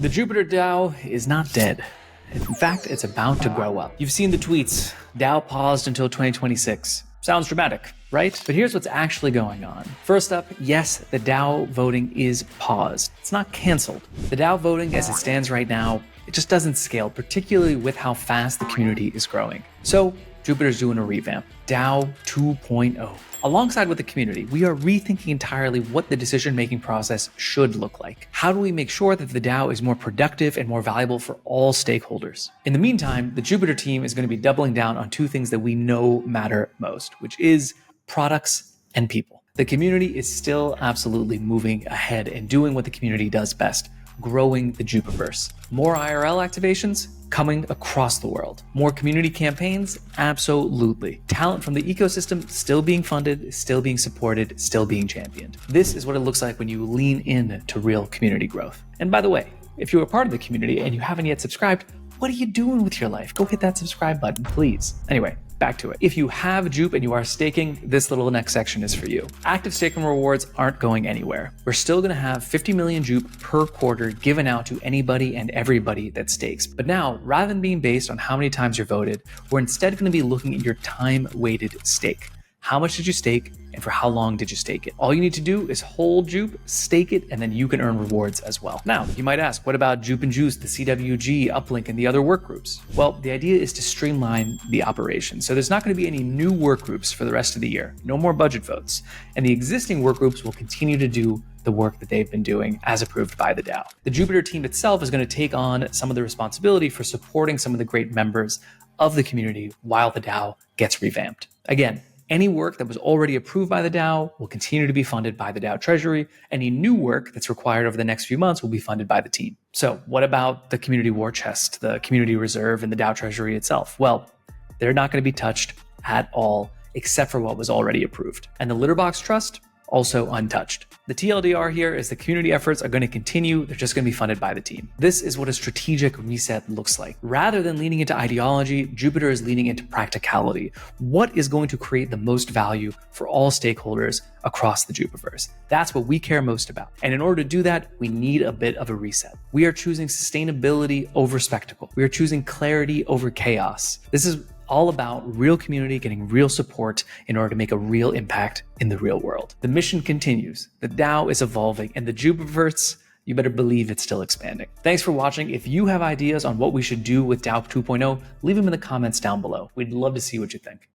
The Jupiter DAO is not dead. In fact, it's about to grow up. You've seen the tweets. DAO paused until 2026. Sounds dramatic, right? But here's what's actually going on. First up, yes, the DAO voting is paused. It's not canceled. The DAO voting as it stands right now, it just doesn't scale, particularly with how fast the community is growing. So Jupiter's doing a revamp, DAO 2.0. Alongside with the community, we are rethinking entirely what the decision-making process should look like. How do we make sure that the DAO is more productive and more valuable for all stakeholders? In the meantime, the Jupiter team is going to be doubling down on two things that we know matter most, which is products and people. The community is still absolutely moving ahead and doing what the community does best, growing the Jupiverse. More IRL activations coming across the world. More community campaigns? Absolutely. Talent from the ecosystem still being funded, still being supported, still being championed. This is what it looks like when you lean in to real community growth. And by the way, if you're a part of the community and you haven't yet subscribed, what are you doing with your life? Go hit that subscribe button, please. Anyway, back to it. If you have Jupe and you are staking, this little next section is for you. Active staking rewards aren't going anywhere. We're still going to have 50 million Jupe per quarter given out to anybody and everybody that stakes. But now, rather than being based on how many times you're voted, we're instead going to be looking at your time-weighted stake. How much did you stake and for how long did you stake it? All you need to do is hold Jupe, stake it, and then you can earn rewards as well. Now, you might ask, what about Jupe and Juice, the CWG, Uplink, and the other work groups? Well, the idea is to streamline the operation. So there's not going to be any new work groups for the rest of the year. No more budget votes. And the existing work groups will continue to do the work that they've been doing as approved by the DAO. The Jupiter team itself is going to take on some of the responsibility for supporting some of the great members of the community while the DAO gets revamped. Again, any work that was already approved by the DAO will continue to be funded by the DAO treasury. Any new work that's required over the next few months will be funded by the team. So what about the community war chest, the community reserve, and the DAO treasury itself? Well, they're not going to be touched at all, except for what was already approved. And the Litterbox Trust, also untouched. The TLDR here is the community efforts are going to continue. They're just going to be funded by the team. This is what a strategic reset looks like. Rather than leaning into ideology, Jupiter is leaning into practicality. What is going to create the most value for all stakeholders across the Jupiverse? That's what we care most about. And in order to do that, we need a bit of a reset. We are choosing sustainability over spectacle. We are choosing clarity over chaos. This is all about real community getting real support in order to make a real impact in the real world. The mission continues. The DAO is evolving, and the Jupiverse, you better believe it's still expanding. Thanks for watching. If you have ideas on what we should do with DAO 2.0, leave them in the comments down below. We'd love to see what you think.